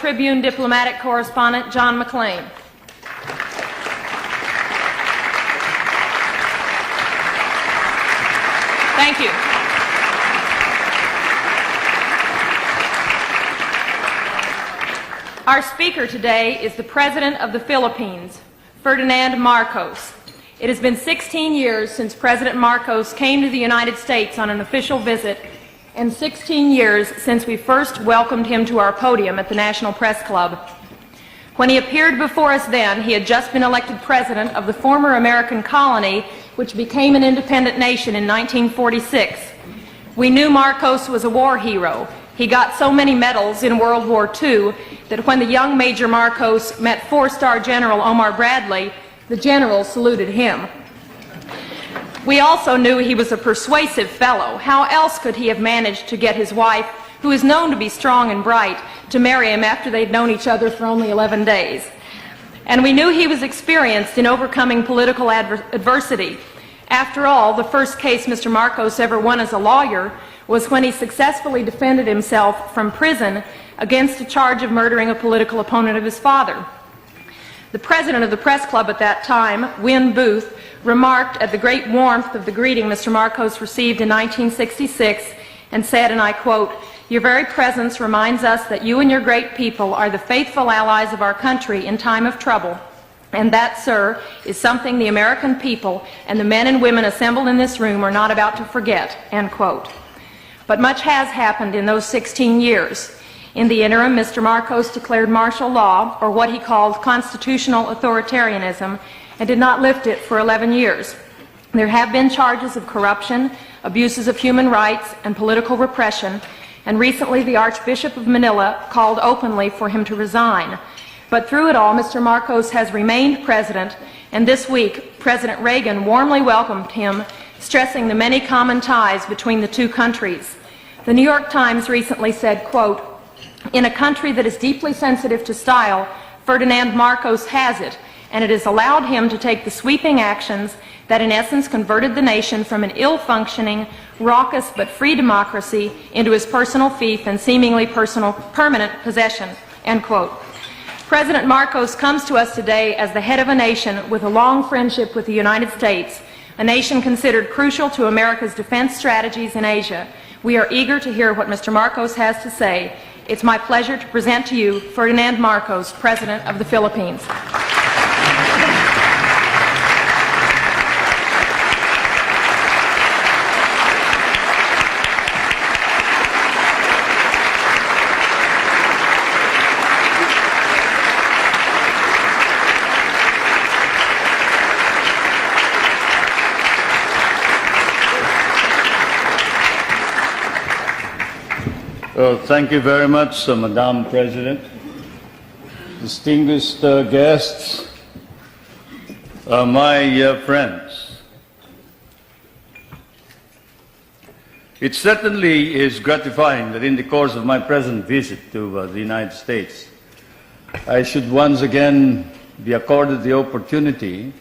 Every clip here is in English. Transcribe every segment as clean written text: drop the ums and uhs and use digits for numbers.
Tribune diplomatic correspondent John McLean. Thank you. Our speaker today is the President of the Philippines, Ferdinand Marcos. It has been 16 years since President Marcos came to the United States on an official visit, and 16 years since we first welcomed him to our podium at the National Press Club. When he appeared before us then, he had just been elected president of the former American colony, which became an independent nation in 1946. We knew Marcos was a war hero. He got so many medals in World War II that when the young Major Marcos met four-star General Omar Bradley, the general saluted him. We also knew he was a persuasive fellow. How else could he have managed to get his wife, who is known to be strong and bright, to marry him after they'd known each other for only 11 days? And we knew he was experienced in overcoming political adversity. After all, the first case Mr. Marcos ever won as a lawyer was when he successfully defended himself from prison against a charge of murdering a political opponent of his father. The president of the press club at that time, Win Booth, remarked at the great warmth of the greeting Mr. Marcos received in 1966 and said, and I quote, "Your very presence reminds us that you and your great people are the faithful allies of our country in time of trouble. And that, sir, is something the American people and the men and women assembled in this room are not about to forget," end quote. But much has happened in those 16 years. In the interim, Mr. Marcos declared martial law, or what he called constitutional authoritarianism, and did not lift it for 11 years. There have been charges of corruption, abuses of human rights, and political repression, and recently the Archbishop of Manila called openly for him to resign. But through it all, Mr. Marcos has remained president, and this week President Reagan warmly welcomed him, stressing the many common ties between the two countries. The New York Times recently said, quote, "In a country that is deeply sensitive to style, Ferdinand Marcos has it, and it has allowed him to take the sweeping actions that in essence converted the nation from an ill-functioning, raucous but free democracy into his personal fief and seemingly permanent possession," end quote. President Marcos comes to us today as the head of a nation with a long friendship with the United States, a nation considered crucial to America's defense strategies in Asia. We are eager to hear what Mr. Marcos has to say. It's my pleasure to present to you Ferdinand Marcos, President of the Philippines. Well, thank you very much, Madam President. Distinguished guests, my friends. It certainly is gratifying that in the course of my present visit to the United States, I should once again be accorded the opportunity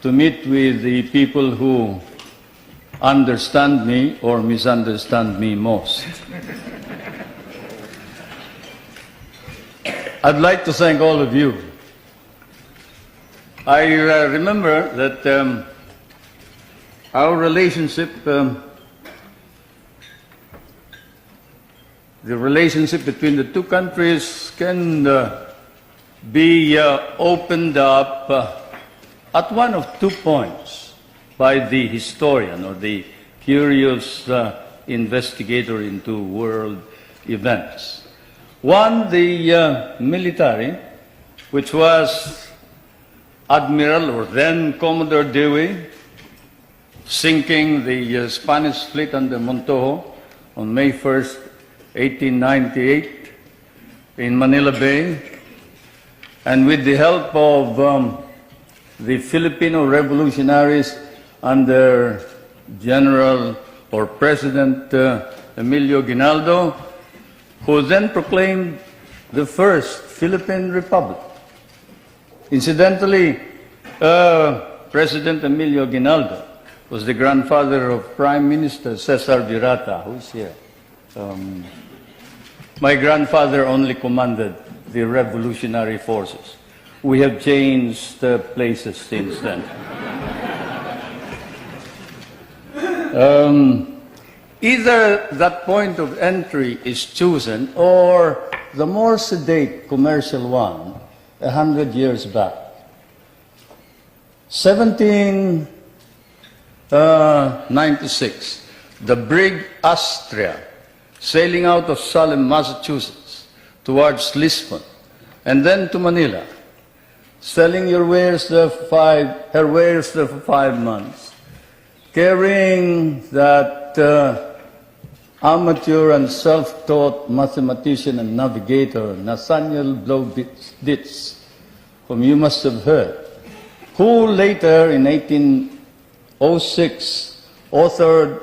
to meet with the people who understand me or misunderstand me most. I'd like to thank all of you. I remember that our relationship, the relationship between the two countries can be opened up at one of 2 points by the historian or the curious investigator into world events. One, the military, which was Admiral or then Commodore Dewey sinking the Spanish fleet under Montojo on May 1st, 1898 in Manila Bay, and with the help of the Filipino revolutionaries under General or President Emilio Aguinaldo, who then proclaimed the first Philippine Republic. Incidentally, President Emilio Aguinaldo was the grandfather of Prime Minister Cesar Virata, who is here. My grandfather only commanded the revolutionary forces. We have changed places since then. Either that point of entry is chosen or the more sedate commercial one 100 years back. 1796, the brig Astrea, sailing out of Salem, Massachusetts, towards Lisbon, and then to Manila, selling her wares there for 5 months, carrying that amateur and self-taught mathematician and navigator, Nathaniel Blow-Ditz, whom you must have heard, who later, in 1806, authored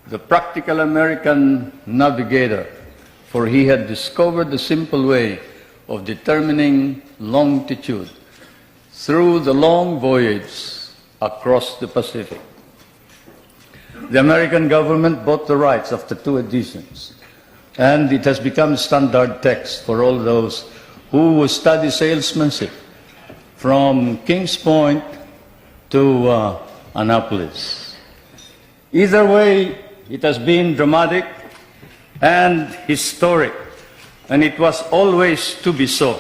The Practical American Navigator, for he had discovered the simple way of determining longitude through the long voyage across the Pacific. The American government bought the rights after 2 editions, and it has become standard text for all those who will study salesmanship from Kings Point to Annapolis. Either way, it has been dramatic and historic, and it was always to be so.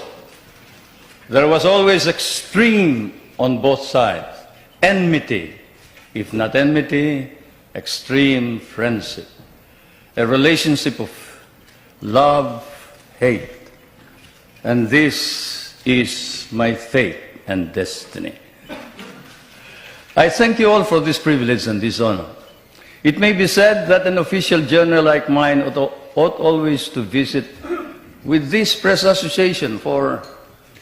There was always extreme on both sides, enmity, if not enmity, extreme friendship, a relationship of love, hate, and this is my fate and destiny. I thank you all for this privilege and this honor. It may be said that an official journal like mine ought always to visit with this press association, for,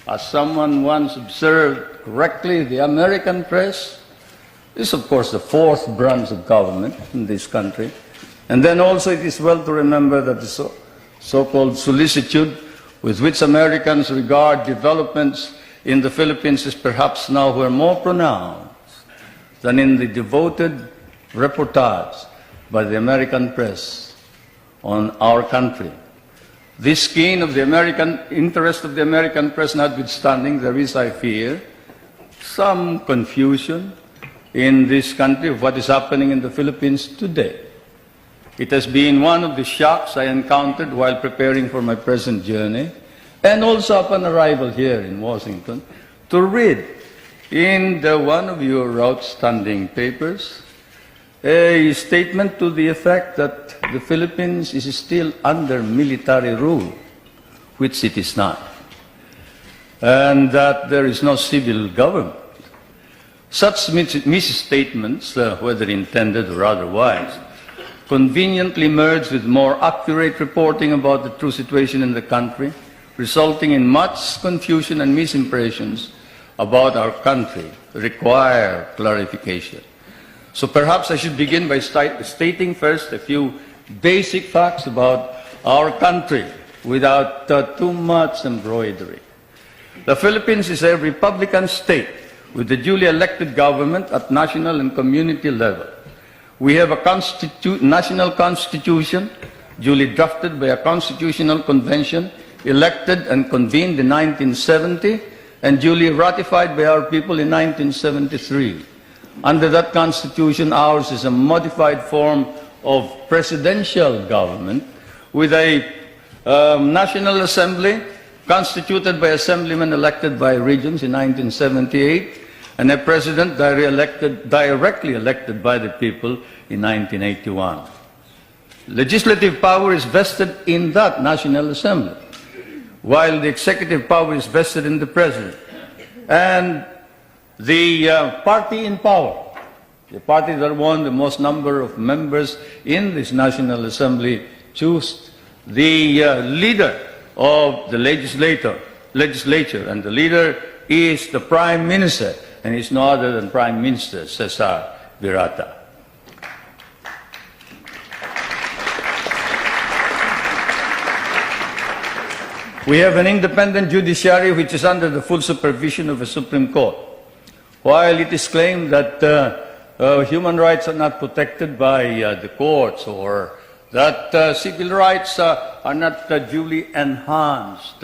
as someone once observed correctly, the American press is, of course, the 4th branch of government in this country. And then also it is well to remember that the so-called solicitude with which Americans regard developments in the Philippines is perhaps now more pronounced than in the devoted reportage by the American press on our country. This keen of the American interest of the American press notwithstanding, there is, I fear, some confusion in this country of what is happening in the Philippines today. It has been one of the shocks I encountered while preparing for my present journey, and also upon arrival here in Washington, to read in one of your outstanding papers a statement to the effect that the Philippines is still under military rule, which it is not, and that there is no civil government. Such misstatements, whether intended or otherwise, conveniently merge with more accurate reporting about the true situation in the country, resulting in much confusion and misimpressions about our country, require clarification. So perhaps I should begin by stating first a few basic facts about our country without too much embroidery. The Philippines is a republican state with a duly elected government at national and community level. We have a national constitution duly drafted by a constitutional convention elected and convened in 1970 and duly ratified by our people in 1973. Under that constitution, ours is a modified form of presidential government with a National Assembly constituted by assemblymen elected by regions in 1978 and a president directly elected by the people in 1981. Legislative power is vested in that National Assembly, while the executive power is vested in the president. And the party in power, the party that won the most number of members in this National Assembly, choose the leader of the legislature, and the leader is the Prime Minister, and is no other than Prime Minister Cesar Virata. We have an independent judiciary which is under the full supervision of the Supreme Court. While it is claimed that human rights are not protected by the courts or that civil rights are not duly enhanced